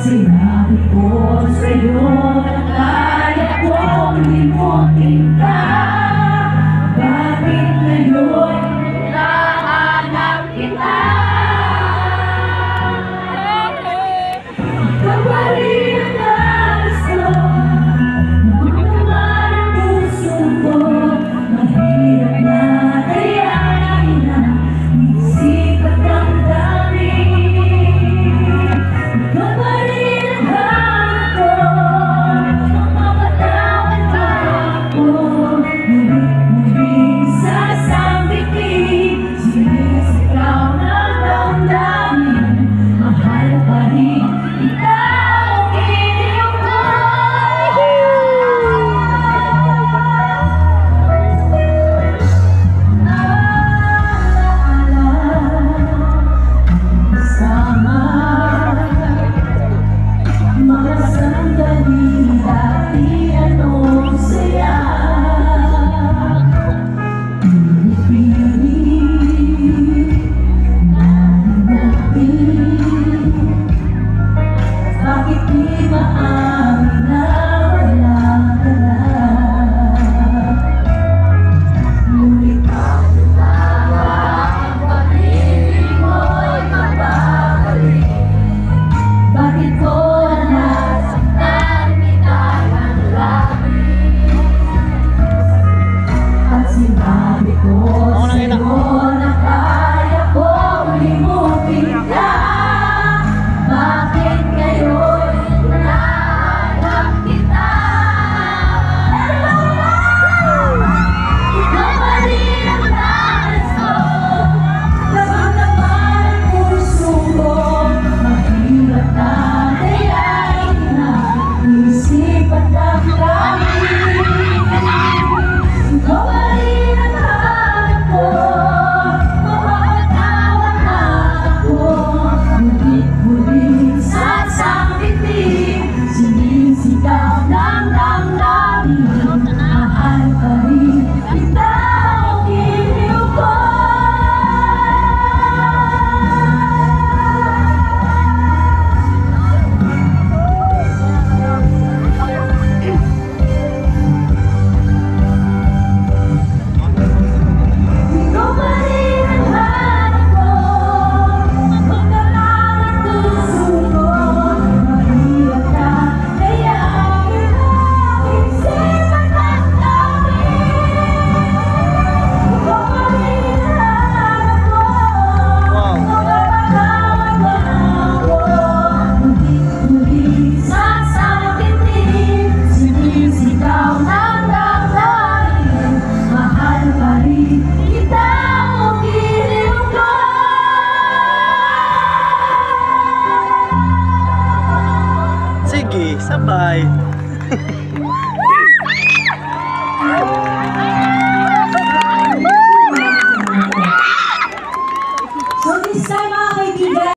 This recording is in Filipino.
Sinabi ko sa'yo na kaya kong limutin ka. Bakit ngayon nahanap kita? Ikaw pa rin ang gusto, naman ang puso ko. Mahirap na kayanin na isip at damdamin. Ikaw pa rin ang hanap ko, mapapatawad pa ako. Muling sasambitin, sinisigaw ng damdamin. Mahal pa rin ikaw, iniyo ko. Sama mga sandali dati anong saya. Pinipilit natin, bakit di maamin na wala ka na? Ngunit ang pag-ibig mo'y mababalik. Bakit ko nasaktan kita ng labis? At sinabi ko sa'yo na kaya kong limutin ka. Bakit ngayon nahanap kita? Ikaw pa rin ang nais ko, labang naman ang puso ko. Mahirap na kayain na isip at damdamin. Ikaw pa rin ang hanap ko, mapapatawad na ako. Mulit-mulit sasambitin, sinisigaw ng damdamin. Mahal pa rin kita, iniyo ko. Ikaw pa rin ang hanap ko, magdamag ang puso ko. Mahirap na kayanin na isip at damdamin. Ikaw pa rin ang hanap ko, mapapatawad na ako. Mulit-mulit sasambitin, sinisigaw ng damdamin. Mahal pa rin kita, iniyo ko. Sige, sabay.